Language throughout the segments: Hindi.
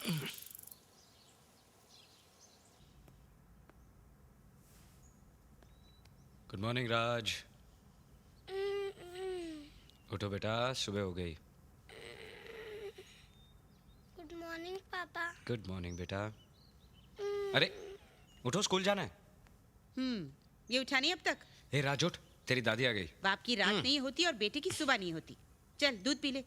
गुड मॉर्निंग राज। उठो बेटा, सुबह हो गई। गुड मॉर्निंग पापा। गुड मॉर्निंग बेटा। अरे उठो, स्कूल जाना है। ये उठा नहीं अब तक? हे राज उठ, तेरी दादी आ गई। बाप की रात नहीं होती और बेटे की सुबह नहीं होती। चल दूध पी ले।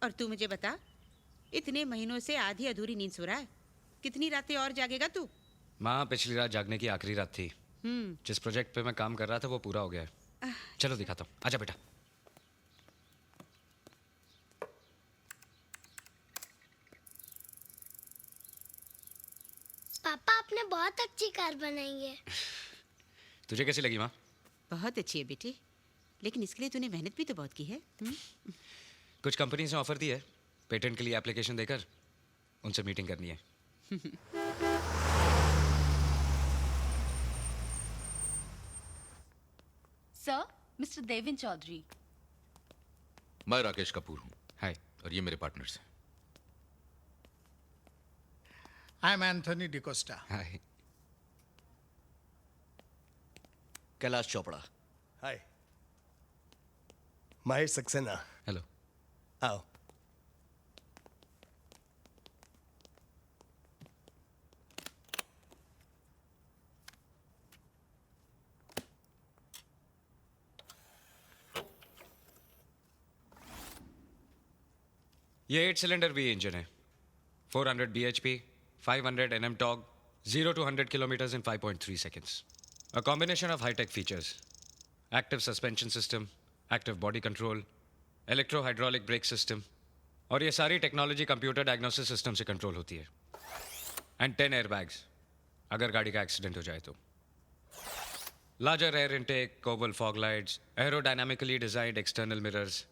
और तू मुझे बता, इतने महीनों से आधी अधूरी नींद सो रहा है। कितनी रातें और जागेगा तू? माँ, पिछली रात जागने की आखिरी रात थी। जिस प्रोजेक्ट पे मैं काम कर रहा था वो पूरा हो गया है। चलो दिखाता हूँ, आजा बेटा। पापा आपने बहुत अच्छी कार बनाई है। तुझे कैसी लगी माँ? बहुत अच्छी है बेटी, लेकिन इसके लिए तूने मेहनत भी तो बहुत की है। कुछ कंपनी से ऑफर दी है, पेटेंट के लिए एप्लीकेशन देकर उनसे मीटिंग करनी है। Sir, mister Deven Chaudhary. मैं राकेश कपूर हूँ। हाय। और ये मेरे पार्टनर्स हैं। I am Anthony D'Costa. Hi. Kailash Chopra. Hi, Mahesh Saxena. Hello. आओ। ये 8 सिलेंडर वी इंजन है, 400 bhp, 500 Nm torque, 0 to 100 kilometers in 5.3 seconds. A combination of high-tech features: active suspension system, active body control, electro-hydraulic brake system, और ये सारी टेक्नोलॉजी कंप्यूटर डायग्नोसिस सिस्टम से कंट्रोल होती है। एंड 10 एयरबैग्स अगर गाड़ी का एक्सीडेंट हो जाए तो। Larger air intake, cobble fog lights, aerodynamically designed external mirrors,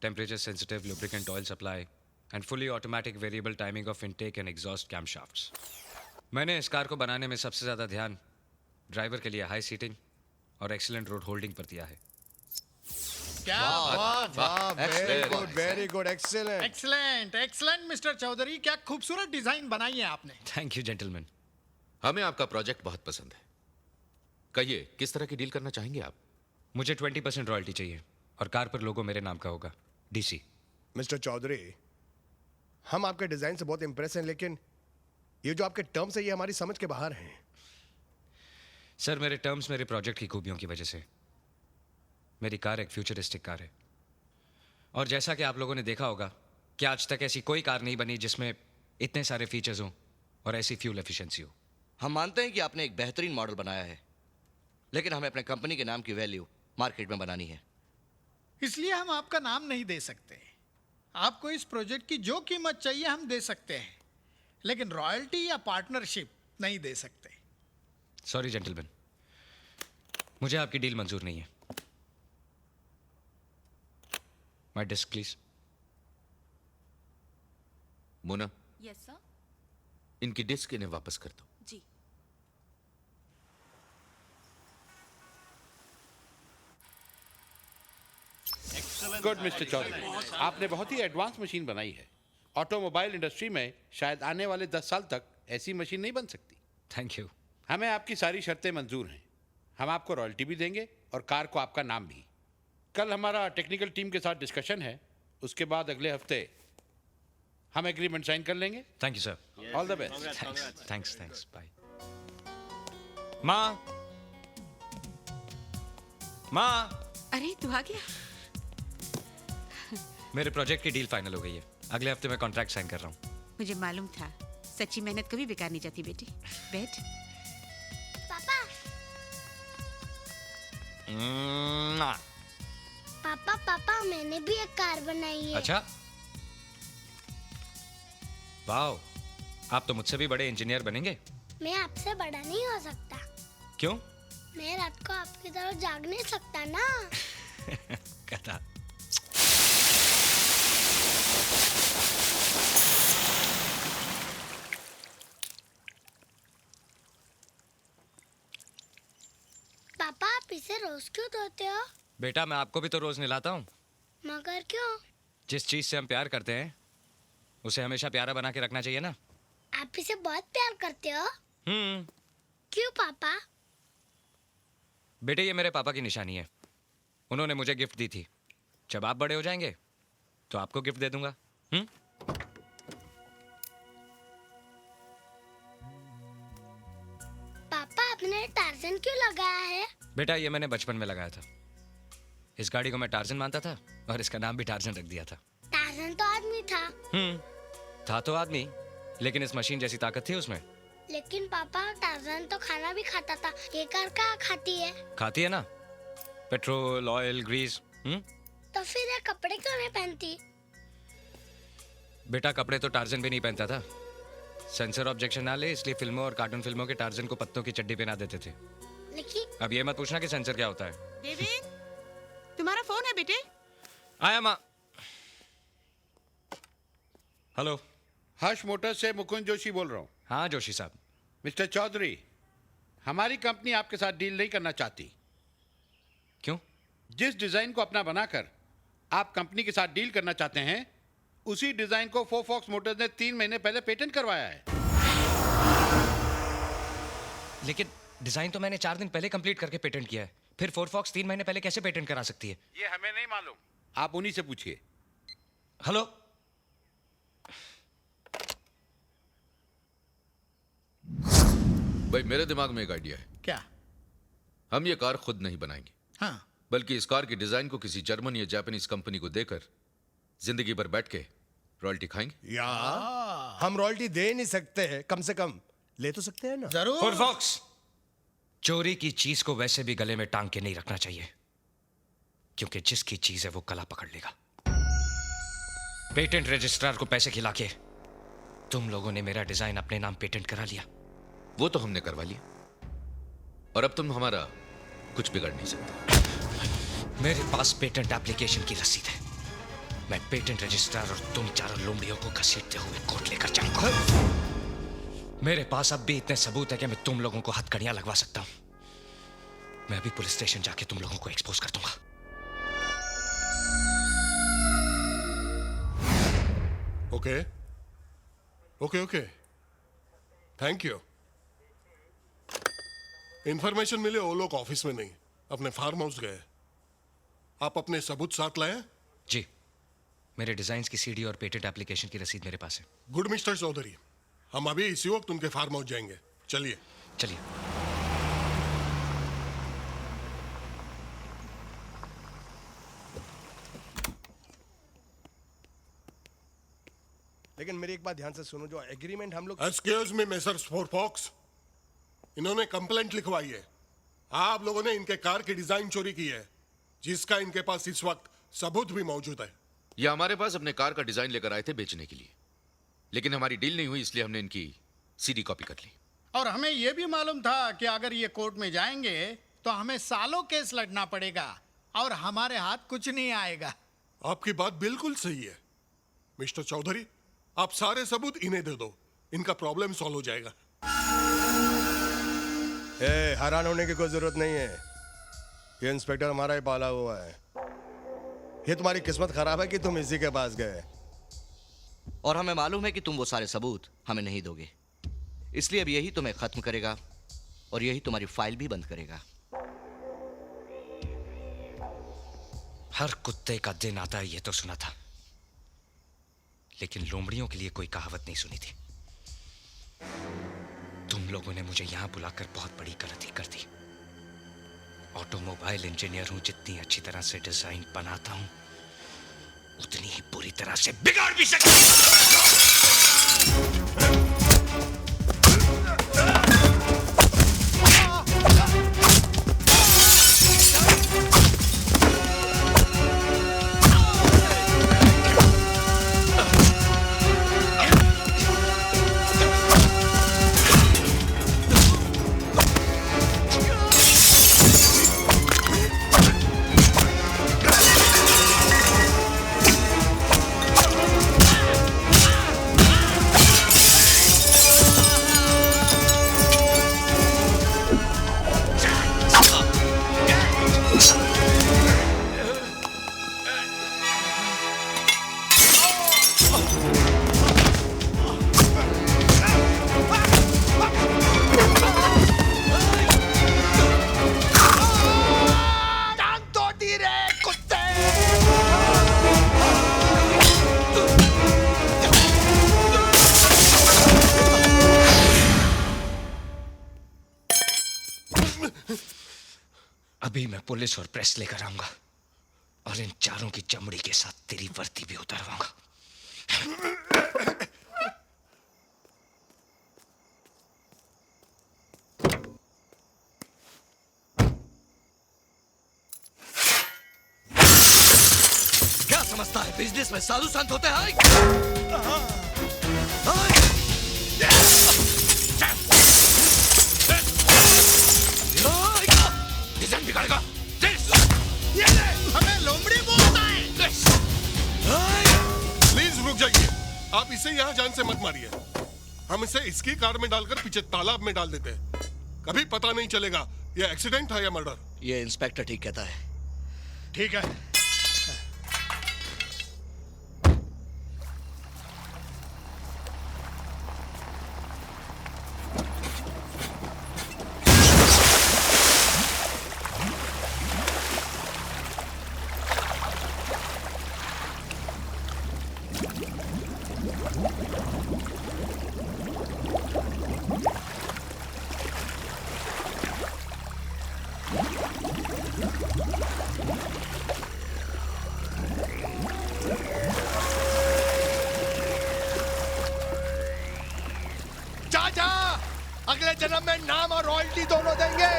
temperature sensitive lubricant oil supply, and fully automatic variable timing of intake and exhaust camshafts. मैंने इस कार को बनाने में सबसे ज़्यादा ध्यान ड्राइवर के लिए हाई सीटिंग और एक्सीलेंट रोड होल्डिंग पर दिया है। क्या बात है! Very good, very good, excellent. Excellent, excellent mister Chaudhary, क्या खूबसूरत डिजाइन बनाई है आपने। Thank you gentleman. हमें आपका प्रोजेक्ट बहुत पसंद है। कहिए, किस तरह की डील करना चाहेंगे आप? मुझे 20% रॉयल्टी चाहिए और कार पर लोगो मेरे नाम का होगा, डीसी। मिस्टर चौधरी, हम आपके डिजाइन से बहुत इंप्रेस हैं, लेकिन ये जो आपके टर्म्स है ये हमारी समझ के बाहर हैं। सर, मेरे टर्म्स मेरे प्रोजेक्ट की खूबियों की वजह से। मेरी कार एक फ्यूचरिस्टिक कार है, और जैसा कि आप लोगों ने देखा होगा कि आज तक ऐसी कोई कार नहीं बनी जिसमें इतने सारे फीचर्स हों और ऐसी फ्यूल एफिशिएंसी हो। हम मानते हैं कि आपने एक बेहतरीन मॉडल बनाया है, लेकिन हमें अपने कंपनी के नाम की वैल्यू मार्केट में बनानी है। इसलिए हम आपका नाम नहीं दे सकते। आपको इस प्रोजेक्ट की जो कीमत चाहिए हम दे सकते हैं, लेकिन रॉयल्टी या पार्टनरशिप नहीं दे सकते। सॉरी जेंटलमैन, मुझे आपकी डील मंजूर नहीं है। My disc please. Mona, yes sir. इनकी डिस्क इन्हें वापस कर दो। जी। गुड मिस्टर चौधरी, आपने बहुत ही एडवांस मशीन बनाई है। ऑटोमोबाइल इंडस्ट्री में शायद आने वाले 10 साल तक ऐसी मशीन नहीं बन सकती। Thank you. हमें आपकी सारी शर्तें मंजूर हैं। हम आपको रॉयल्टी भी देंगे और कार को आपका नाम भी। कल हमारा टेक्निकल टीम के साथ डिस्कशन है, उसके बाद अगले हफ्ते हम एग्रीमेंट साइन कर लेंगे। Thank you sir. All the best. Thanks thanks bye. माँ, माँ, अरे तू आ गया। मेरे प्रोजेक्ट की डील फाइनल हो गई है। अगले हफ्ते मैं कॉन्ट्रैक्ट साइन कर रहा हूँ। मुझे मालूम था, सच्ची मेहनत कभी बेकार नहीं जाती बेटी। बैठ। पापा, पापा, पापा, मैंने भी एक कार बनाई है। अच्छा, वाओ, आप तो मुझसे भी बड़े इंजीनियर बनेंगे। मैं आपसे बड़ा नहीं हो सकता। क्यों? मैं रात को आपकी तरह जाग नहीं सकता ना। कथा। पापा, आप इसे रोज क्यों धोते हो? बेटा, मैं आपको भी तो रोज नहलाता हूँ। मगर क्यों? जिस चीज से हम प्यार करते हैं उसे हमेशा प्यारा बना के रखना चाहिए ना। आप इसे बहुत प्यार करते हो। हम्म। क्यों पापा? बेटे, ये मेरे पापा की निशानी है। उन्होंने मुझे गिफ्ट दी थी। जब आप बड़े हो जाएंगे तो आपको गिफ्ट दे दूंगा। पापा आपने टार्जन क्यों लगाया है? बेटा, ये मैंने बचपन में लगाया था। इस गाड़ी को मैं टार्जन मानता था और इसका नाम भी टार्जन रख दिया था। टार्जन तो आदमी था। था तो आदमी, लेकिन इस मशीन जैसी ताकत थी उसमें। लेकिन पापा टार्जन तो खाना भी खाता था, ये कार क्या खाती है? खाती है ना, पेट्रोल, ऑयल, ग्रीस। तो फिर ये कपड़े क्यों नहीं पहनती? बेटा, कपड़े तो टार्जन भी नहीं पहनता था। सेंसर ऑब्जेक्शन ना ले, इसलिए फिल्मों और कार्टून फिल्मों के टार्जन को पत्तों की चड्डी पहना देते थे। लेकिन अब ये मत पूछना कि सेंसर क्या होता है। डेविड, तुम्हारा फोन है बेटे? आया माँ। हेलो। हर्ष मोटर्स से मुकुंद जोशी बोल रहा हूँ। हाँ जोशी साहब। मिस्टर चौधरी, हमारी कंपनी आपके साथ डील नहीं करना चाहती। क्यों? जिस डिजाइन को अपना बनाकर आप कंपनी के साथ डील करना चाहते हैं, उसी डिजाइन को फोफॉक्स मोटर्स ने 3 महीने पहले पेटेंट करवाया है। लेकिन डिजाइन तो मैंने 4 दिन पहले कंप्लीट करके पेटेंट किया है। फिर फोरफॉक्स 3 महीने पहले कैसे पेटेंट करा सकती है? ये हमें नहीं मालूम, आप उन्हीं से पूछिए। हेलो। भाई, मेरे दिमाग में एक आइडिया है। क्या? हम ये कार खुद नहीं बनाएंगे, हाँ, बल्कि इस कार की डिजाइन को किसी जर्मन या जापानीज कंपनी को देकर जिंदगी भर बैठ के रॉयल्टी खाएंगे। या हम रॉयल्टी दे नहीं सकते हैं, कम से कम ले तो सकते हैं ना। जरूर। फोरफॉक्स, चोरी की चीज को वैसे भी गले में टांग के नहीं रखना चाहिए, क्योंकि जिसकी चीज है वो गला पकड़ लेगा। पेटेंट रजिस्ट्रार को पैसे खिला के तुम लोगों ने मेरा डिजाइन अपने नाम पेटेंट करा लिया। वो तो हमने करवा लिया, और अब तुम हमारा कुछ बिगाड़ नहीं सकते। मेरे पास पेटेंट एप्लीकेशन की रसीद है। मैं पेटेंट रजिस्ट्रार और तुम चारों लोमड़ियों को घसीटते हुए कोर्ट लेकर जाऊंगा। मेरे पास अब भी इतने सबूत है कि मैं तुम लोगों को हथकड़ियां लगवा सकता हूं। मैं अभी पुलिस स्टेशन जाके तुम लोगों को एक्सपोज कर दूंगा। Okay okay okay, thank you. Information मिले वो लोग ऑफिस में नहीं, अपने फार्म हाउस गए। आप अपने सबूत साथ लाए? जी, मेरे डिजाइन्स की सीडी और पेटेंट एप्लीकेशन की रसीद मेरे पास है। गुड मिस्टर चौधरी, हम अभी इसी वक्त उनके फार्म हाउस जाएंगे। चलिए चलिए। लेकिन मेरी एक बात ध्यान से सुनो, जो एग्रीमेंट हम लोग। एक्सक्यूज मी मिस्टर फोरफॉक्स, इन्होंने कंप्लेंट लिखवाई है। आप लोगों ने इनके कार की डिजाइन चोरी की है, जिसका इनके पास इस वक्त सबूत भी मौजूद है। ये हमारे पास अपने कार का डिजाइन लेकर आए थे बेचने के लिए, लेकिन हमारी डील नहीं हुई, इसलिए हमने इनकी सीडी कॉपी कर ली। और हमें यह भी मालूम था कि अगर ये कोर्ट में जाएंगे तो हमें सालों केस लड़ना पड़ेगा और हमारे हाथ कुछ नहीं आएगा। आपकी बात बिल्कुल सही है मिस्टर चौधरी, आप सारे सबूत इन्हें दे दो, इनका प्रॉब्लम सॉल्व हो जाएगा। हैरान होने की कोई जरूरत नहीं है, ये इंस्पेक्टर हमारा ही पाला हुआ है। ये तुम्हारी किस्मत खराब है कि तुम इसी के पास गए। और हमें मालूम है कि तुम वो सारे सबूत हमें नहीं दोगे, इसलिए अब यही तुम्हें खत्म करेगा और यही तुम्हारी फाइल भी बंद करेगा। हर कुत्ते का दिन आता है, ये तो सुना था, लेकिन लोमड़ियों के लिए कोई कहावत नहीं सुनी थी। तुम लोगों ने मुझे यहां बुलाकर बहुत बड़ी गलती कर दी। ऑटोमोबाइल इंजीनियर हूं, जितनी अच्छी तरह से डिजाइन बनाता हूं उतनी ही बुरी तरह से बिगाड़ भी सकता हूं। अभी मैं पुलिस और प्रेस लेकर आऊंगा और इन चारों की चमड़ी के साथ तेरी वर्दी भी उतारवाऊंगा। क्या समझता है बिजनेस में साधु संत होते हैं? डिजाइन बिगाड़ेगा। हमें लोमड़ी बोलता है। प्लीज रुक जाइए, आप इसे यहाँ जान से मत मारिए। हम इसे इसकी कार में डालकर पीछे तालाब में डाल देते हैं, कभी पता नहीं चलेगा ये एक्सीडेंट है या मर्डर। ये इंस्पेक्टर ठीक कहता है। ठीक है। चाचा, अगले जन्म में नाम और रॉयल्टी दोनों देंगे।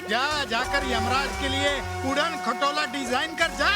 जा जाकर यमराज के लिए उड़न खटोला डिजाइन कर जा।